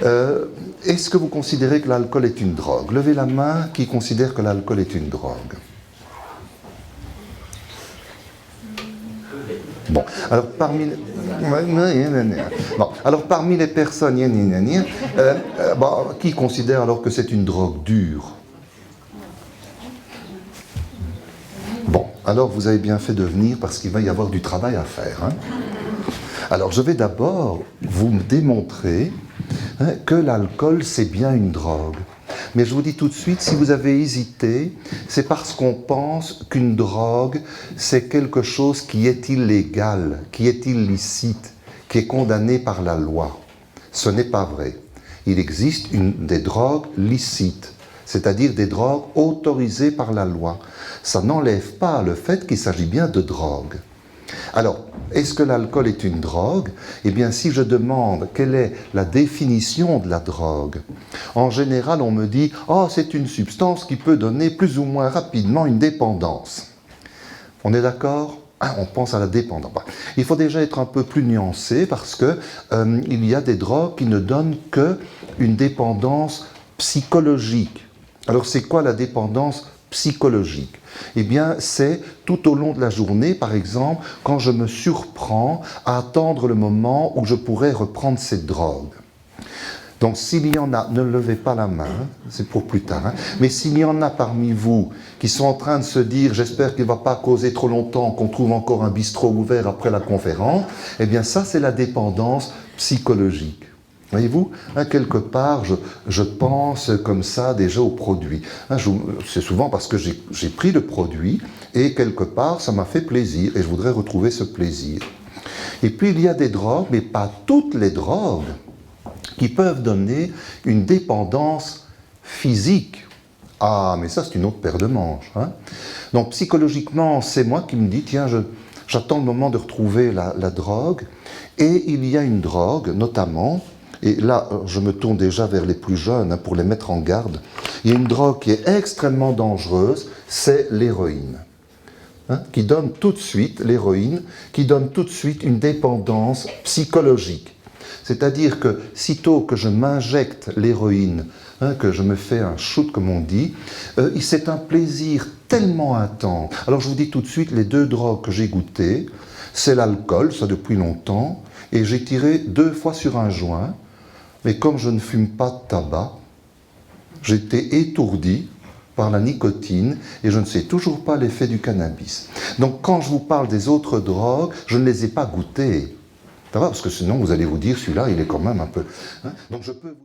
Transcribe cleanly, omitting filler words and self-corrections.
Est-ce que vous considérez que l'alcool est une drogue? Levez la main qui considère que l'alcool est une drogue. Bon, alors parmi les personnes qui considèrent alors que c'est une drogue dure? Bon, alors vous avez bien fait de venir parce qu'il va y avoir du travail à faire. Hein. Alors je vais d'abord vous démontrer que l'alcool c'est bien une drogue. Mais je vous dis tout de suite, si vous avez hésité, c'est parce qu'on pense qu'une drogue, c'est quelque chose qui est illégal, qui est illicite, qui est condamné par la loi. Ce n'est pas vrai. Il existe des drogues licites, c'est-à-dire des drogues autorisées par la loi. Ça n'enlève pas le fait qu'il s'agit bien de drogue. Alors, est-ce que l'alcool est une drogue? Eh bien, si je demande quelle est la définition de la drogue, en général, on me dit « Oh, c'est une substance qui peut donner plus ou moins rapidement une dépendance. » On est d'accord? On pense à la dépendance. Il faut déjà être un peu plus nuancé parce que il y a des drogues qui ne donnent qu'une dépendance psychologique. Alors, c'est quoi la dépendance psychologique? Eh bien, c'est tout au long de la journée, par exemple, quand je me surprends à attendre le moment où je pourrais reprendre cette drogue. Donc, s'il y en a, ne levez pas la main, c'est pour plus tard, hein, mais s'il y en a parmi vous qui sont en train de se dire « j'espère qu'il ne va pas causer trop longtemps, qu'on trouve encore un bistrot ouvert après la conférence », eh bien, ça, c'est la dépendance psychologique. Voyez-vous, hein, quelque part, je pense comme ça déjà au produit. Hein, c'est souvent parce que j'ai pris le produit et quelque part, ça m'a fait plaisir et je voudrais retrouver ce plaisir. Et puis, il y a des drogues, mais pas toutes les drogues, qui peuvent donner une dépendance physique. Ah, mais ça, c'est une autre paire de manches. Hein. Donc, psychologiquement, c'est moi qui me dis, tiens, j'attends le moment de retrouver la drogue. Et il y a une drogue, notamment, et là, je me tourne déjà vers les plus jeunes hein, pour les mettre en garde. Il y a une drogue qui est extrêmement dangereuse, c'est l'héroïne. Hein, qui donne tout de suite, l'héroïne, qui donne tout de suite une dépendance psychologique. C'est-à-dire que, sitôt que je m'injecte l'héroïne, hein, que je me fais un shoot, comme on dit, c'est un plaisir tellement intense. Alors, je vous dis tout de suite, les deux drogues que j'ai goûtées, c'est l'alcool, ça depuis longtemps, et j'ai tiré 2 fois sur un joint, mais comme je ne fume pas de tabac, j'étais étourdi par la nicotine et je ne sais toujours pas l'effet du cannabis. Donc quand je vous parle des autres drogues, je ne les ai pas goûtées. Ça va, parce que sinon vous allez vous dire, celui-là, il est quand même un peu... Hein. Donc je peux...